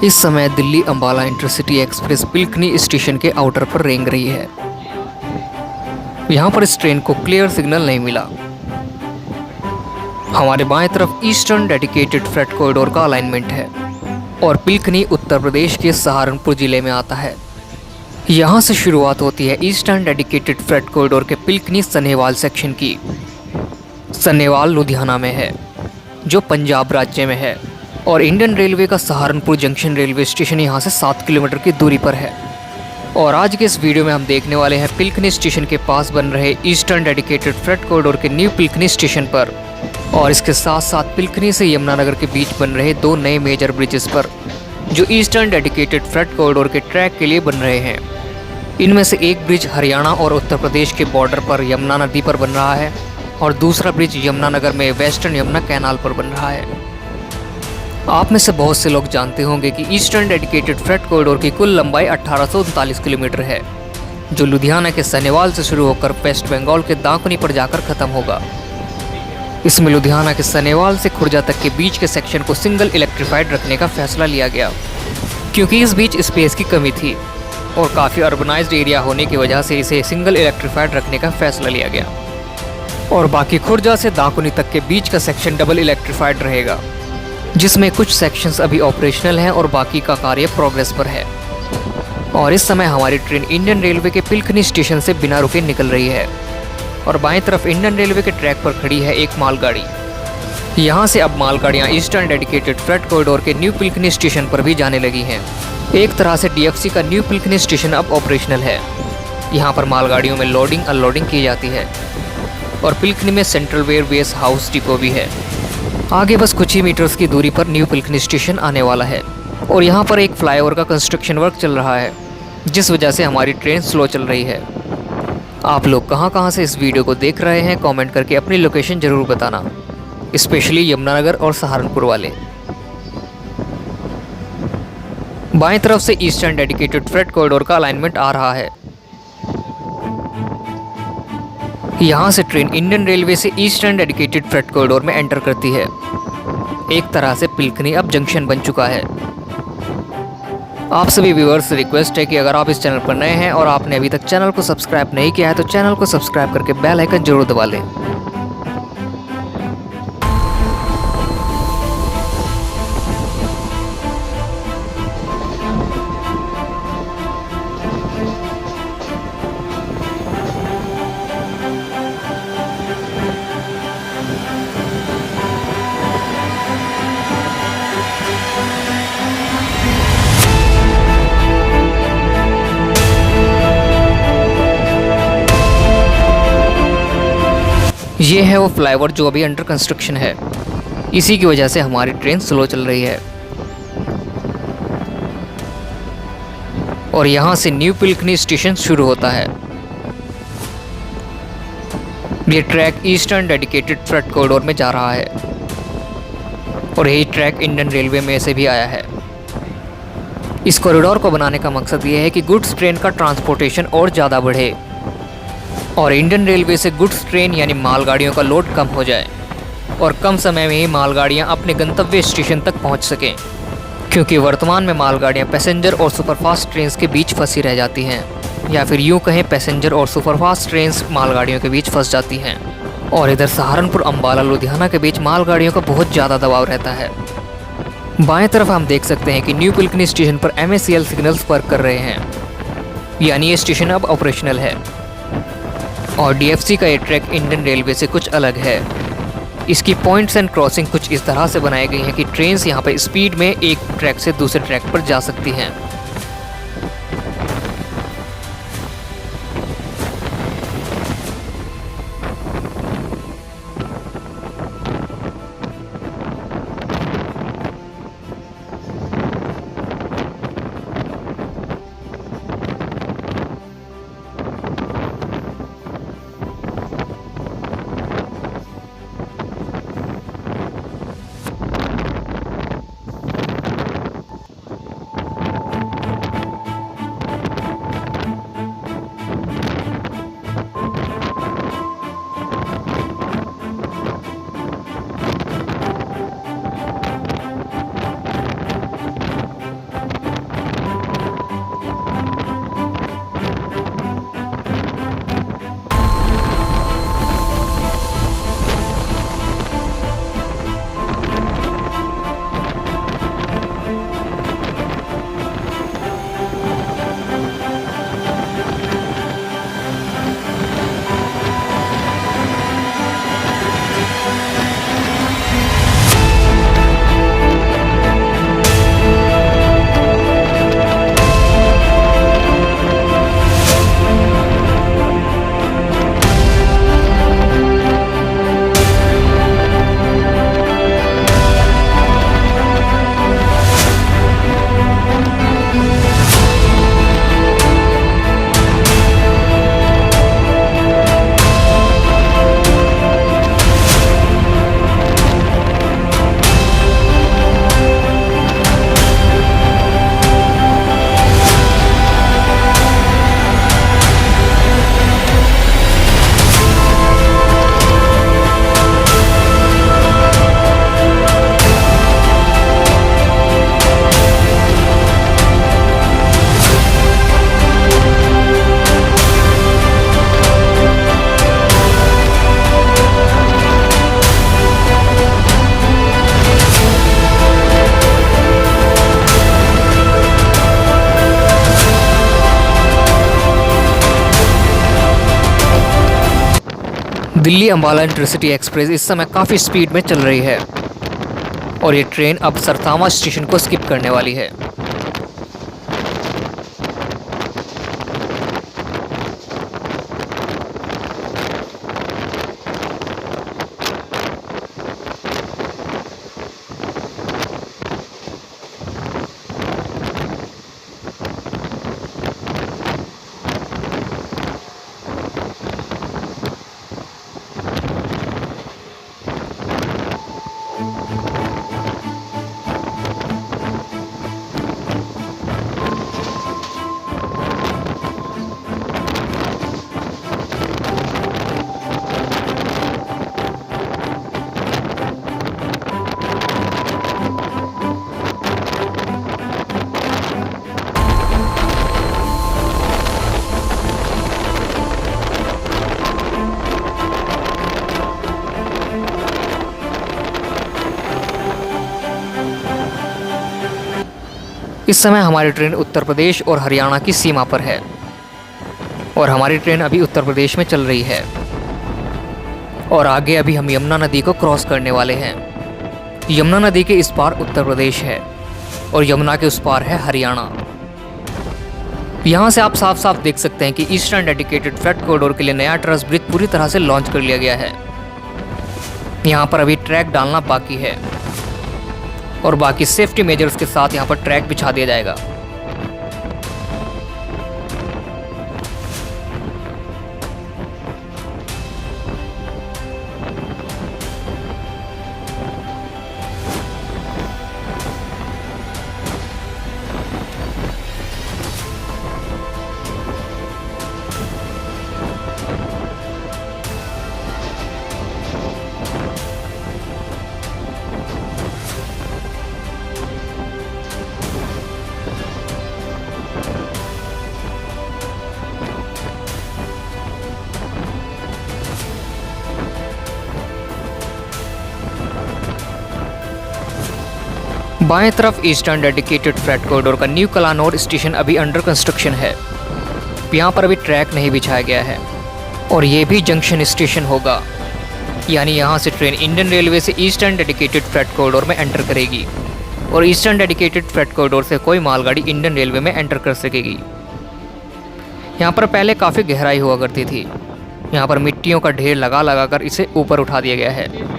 इस समय Delhi Ambala intercity express Pilkhani station के आउटर पर रेंग रही है। यहाँ पर इस ट्रेन को क्लियर सिग्नल नहीं मिला। हमारे बाएं तरफ ईस्टर्न डेडिकेटेड फ्रेट कॉरिडोर का अलाइनमेंट है और पिलखनी उत्तर प्रदेश के सहारनपुर जिले में आता है। यहाँ से शुरुआत होती है ईस्टर्न डेडिकेटेड फ्रेट कॉरिडोर के पिलखनी सन्हेवाल सेक्शन की। सन्हेवाल लुधियाना में है, जो पंजाब राज्य में है, और इंडियन रेलवे का सहारनपुर जंक्शन रेलवे स्टेशन यहाँ से 7 किलोमीटर की दूरी पर है। और आज के इस वीडियो में हम देखने वाले हैं पिलखनी स्टेशन के पास बन रहे ईस्टर्न डेडिकेटेड फ्रेट कॉरिडोर के न्यू पिलखनी स्टेशन पर, और इसके साथ साथ पिलखनी से यमुनानगर के बीच बन रहे 2 नए मेजर ब्रिजेस पर, जो ईस्टर्न डेडिकेटेड फ्रेट कॉरिडोर के ट्रैक के लिए बन रहे हैं। इनमें से एक ब्रिज हरियाणा और उत्तर प्रदेश के बॉर्डर पर यमुना नदी पर बन रहा है और दूसरा ब्रिज यमुनानगर में वेस्टर्न यमुना कैनाल पर बन रहा है। आप में से बहुत से लोग जानते होंगे कि ईस्टर्न डेडिकेटेड फ्रेट कॉरिडोर की कुल लंबाई 1839 किलोमीटर है, जो लुधियाना के सन्हेवाल से शुरू होकर वेस्ट बंगाल के दाकुनी पर जाकर खत्म होगा। इसमें लुधियाना के सन्हेवाल से खुर्जा तक के बीच के सेक्शन को सिंगल इलेक्ट्रीफाइड रखने का फैसला लिया गया, क्योंकि इस बीच स्पेस की कमी थी और काफ़ी अर्बनाइज्ड एरिया होने की वजह से इसे सिंगल इलेक्ट्रीफाइड रखने का फैसला लिया गया। और बाकी खुर्जा से दाकुनी तक के बीच का सेक्शन डबल इलेक्ट्रीफाइड रहेगा, जिसमें कुछ सेक्शंस अभी ऑपरेशनल हैं और बाकी का कार्य प्रोग्रेस पर है। और इस समय हमारी ट्रेन इंडियन रेलवे के पिलखनी स्टेशन से बिना रुके निकल रही है और बाएं तरफ इंडियन रेलवे के ट्रैक पर खड़ी है एक मालगाड़ी। यहाँ से अब मालगाड़ियाँ ईस्टर्न डेडिकेटेड फ्रेट कॉरिडोर के न्यू पिलखनी स्टेशन पर भी जाने लगी हैं। एक तरह से DFC का न्यू पिलखनी स्टेशन अब ऑपरेशनल है। यहाँ पर मालगाड़ियों में लोडिंग अनलोडिंग की जाती है और पिलखनी में सेंट्रल वेयरवेज हाउस डिपो भी है। आगे बस कुछ ही मीटर्स की दूरी पर न्यू पिलखनी स्टेशन आने वाला है और यहाँ पर एक फ्लाईओवर का कंस्ट्रक्शन वर्क चल रहा है, जिस वजह से हमारी ट्रेन स्लो चल रही है। आप लोग कहाँ से इस वीडियो को देख रहे हैं कमेंट करके अपनी लोकेशन ज़रूर बताना, स्पेशली यमुनानगर और सहारनपुर वाले। बाएं तरफ से ईस्टर्न डेडिकेटेड फ्रेट कॉरिडोर का अलाइनमेंट आ रहा है। यहाँ से ट्रेन इंडियन रेलवे से ईस्टर्न डेडिकेटेड फ्रेट कॉरिडोर में एंटर करती है। एक तरह से पिलखनी अब जंक्शन बन चुका है। आप सभी व्यूअर्स से रिक्वेस्ट है कि अगर आप इस चैनल पर नए हैं और आपने अभी तक चैनल को सब्सक्राइब नहीं किया है तो चैनल को सब्सक्राइब करके बेल आइकन जरूर दबा लें। ये है वो फ्लाईओवर जो अभी अंडर कंस्ट्रक्शन है। इसी की वजह से हमारी ट्रेन स्लो चल रही है। और यहाँ से न्यू पिलखनी स्टेशन शुरू होता है। ये track eastern dedicated freight corridor में जा रहा है और यही ट्रैक इंडियन रेलवे में से भी आया है। इस कॉरिडोर को बनाने का मकसद ये है कि गुड्स ट्रेन का ट्रांसपोर्टेशन और ज़्यादा बढ़े और इंडियन रेलवे से गुड्स ट्रेन यानी मालगाड़ियों का लोड कम हो जाए और कम समय में ही मालगाड़ियां अपने गंतव्य स्टेशन तक पहुंच सकें, क्योंकि वर्तमान में मालगाड़ियां पैसेंजर और सुपरफास्ट ट्रेन्स के बीच फंसी रह जाती हैं, या फिर यूं कहें पैसेंजर और सुपरफास्ट ट्रेन्स मालगाड़ियों के बीच फंस जाती हैं। और इधर सहारनपुर अंबाला लुधियाना के बीच मालगाड़ियों का बहुत ज़्यादा दबाव रहता है। बाएँ तरफ हम देख सकते हैं कि न्यू पिलखनी स्टेशन पर MACL सिग्नल्स वर्क कर रहे हैं, यानी ये स्टेशन अब ऑपरेशनल है। और DFC का ये ट्रैक इंडियन रेलवे से कुछ अलग है। इसकी पॉइंट्स एंड क्रॉसिंग कुछ इस तरह से बनाई गई हैं कि ट्रेन्स यहाँ पर स्पीड में एक ट्रैक से दूसरे ट्रैक पर जा सकती हैं। दिल्ली अंबाला इंटरसिटी एक्सप्रेस इस समय काफ़ी स्पीड में चल रही है और ये ट्रेन अब सरथामा स्टेशन को स्किप करने वाली है। इस समय हमारी ट्रेन उत्तर प्रदेश और हरियाणा की सीमा पर है और हमारी ट्रेन अभी उत्तर प्रदेश में चल रही है और आगे अभी हम यमुना नदी को क्रॉस करने वाले हैं। यमुना नदी के इस पार उत्तर प्रदेश है और यमुना के उस पार है हरियाणा। यहाँ से आप साफ साफ देख सकते हैं कि ईस्टर्न डेडिकेटेड फ्रेट कॉरिडोर के लिए नया ट्रस ब्रिज पूरी तरह से लॉन्च कर लिया गया है। यहाँ पर अभी ट्रैक डालना बाकी है और बाकी सेफ्टी मेजर्स के साथ यहाँ पर ट्रैक बिछा दिया जाएगा। बाएं तरफ ईस्टर्न डेडिकेटेड फ्रेट कॉरिडोर का न्यू कलानौर स्टेशन अभी अंडर कंस्ट्रक्शन है। यहाँ पर अभी ट्रैक नहीं बिछाया गया है और ये भी जंक्शन स्टेशन होगा, यानी यहाँ से ट्रेन इंडियन रेलवे से ईस्टर्न डेडिकेटेड फ्रेट कॉरिडोर में एंटर करेगी और ईस्टर्न डेडिकेटेड फ्रेट कॉरिडोर से कोई मालगाड़ी इंडियन रेलवे में एंटर कर सकेगी। यहाँ पर पहले काफ़ी गहराई हुआ करती थी। यहाँ पर मिट्टियों का ढेर लगा लगा कर इसे ऊपर उठा दिया गया है।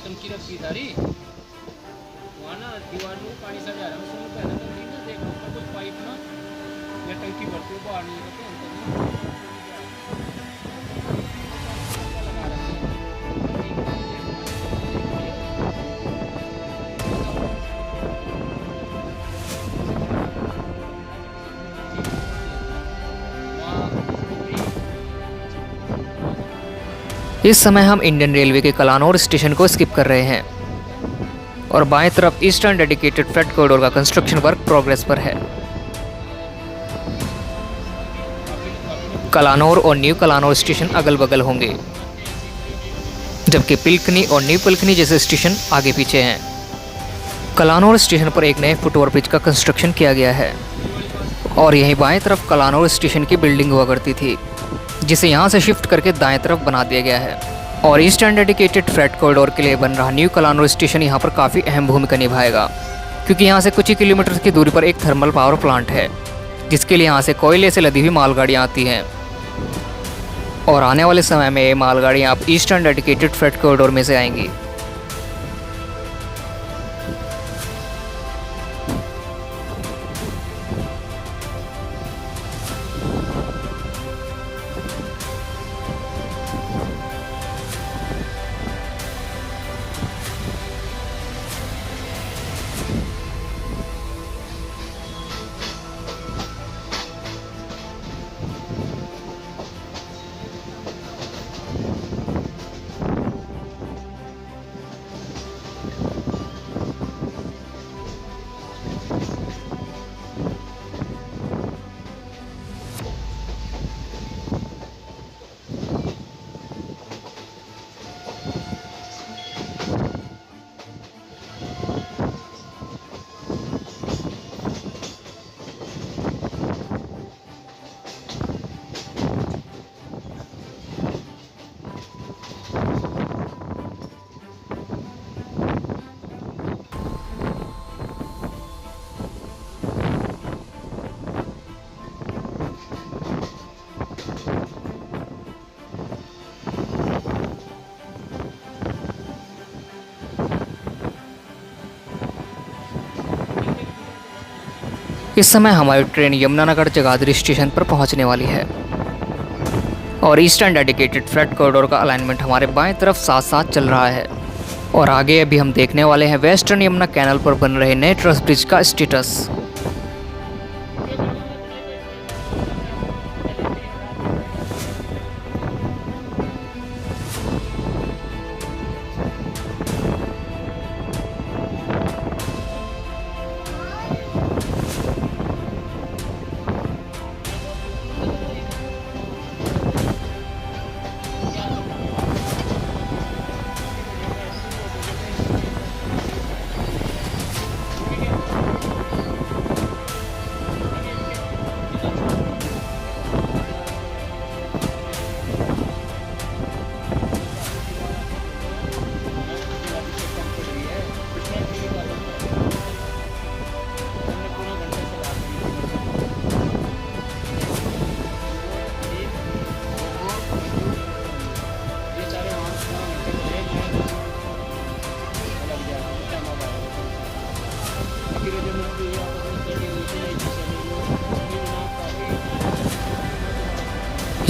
टंकी रखी थारी वहाँ ना दीवार में पानी सा जा रहा है। उसमें पहले तो नहीं ना देखा उसका कोई पाइप ना या टंकी भरती हो बाहर नहीं निकलते इस समय हम इंडियन रेलवे के कलानौर स्टेशन को स्किप कर रहे हैं और बाएं तरफ ईस्टर्न डेडिकेटेड फ्रेट कॉरिडोर का कंस्ट्रक्शन वर्क प्रोग्रेस पर है। कलानौर और न्यू कलानौर स्टेशन अगल बगल होंगे, जबकि पिलखनी और न्यू पिलखनी जैसे स्टेशन आगे पीछे हैं। कलानौर स्टेशन पर एक नए फुटओवर ब्रिज का कंस्ट्रक्शन किया गया है और यहीं बाएं तरफ कलानौर स्टेशन की बिल्डिंग हुआ करती थी, जिसे यहाँ से शिफ्ट करके दाएं तरफ बना दिया गया है। और ईस्टर्न डेडिकेटेड फ्रेट कॉरिडोर के लिए बन रहा न्यू कलानौर स्टेशन यहाँ पर काफ़ी अहम भूमिका निभाएगा, क्योंकि यहाँ से कुछ ही किलोमीटर की दूरी पर एक थर्मल पावर प्लांट है, जिसके लिए यहाँ से कोयले से लदी हुई मालगाड़ियाँ आती हैं और आने वाले समय में ये मालगाड़ियाँ अब ईस्टर्न डेडिकेटेड फ्रेट कॉरिडोर में से आएंगी। इस समय हमारी ट्रेन यमुनानगर जगाधरी स्टेशन पर पहुंचने वाली है और ईस्टर्न डेडिकेटेड फ्रेट कॉरिडोर का अलाइनमेंट हमारे बाएं तरफ साथ साथ चल रहा है। और आगे अभी हम देखने वाले हैं वेस्टर्न यमुना कैनल पर बन रहे नए ट्रस ब्रिज का स्टेटस।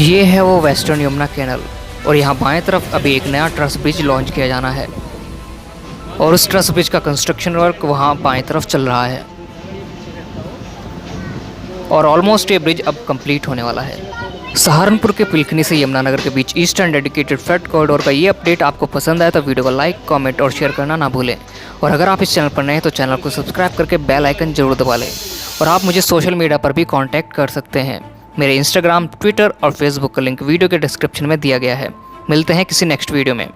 ये है वो वेस्टर्न यमुना कैनल और यहाँ बाएं तरफ अभी एक नया ट्रस ब्रिज लॉन्च किया जाना है और उस ट्रस ब्रिज का कंस्ट्रक्शन वर्क वहाँ बाएं तरफ चल रहा है और ऑलमोस्ट ये ब्रिज अब कंप्लीट होने वाला है। सहारनपुर के पिलखनी से यमुनानगर के बीच ईस्टर्न डेडिकेटेड फ्रेट कॉरिडोर का ये अपडेट आपको पसंद आया तो वीडियो को लाइक, कमेंट और शेयर करना ना भूलें। और अगर आप इस चैनल पर नए हैं तो चैनल को सब्सक्राइब करके बेल आइकन जरूर दबा लें। और आप मुझे सोशल मीडिया पर भी कांटेक्ट कर सकते हैं। मेरे इंस्टाग्राम, ट्विटर और फेसबुक का लिंक वीडियो के डिस्क्रिप्शन में दिया गया है। मिलते हैं किसी नेक्स्ट वीडियो में।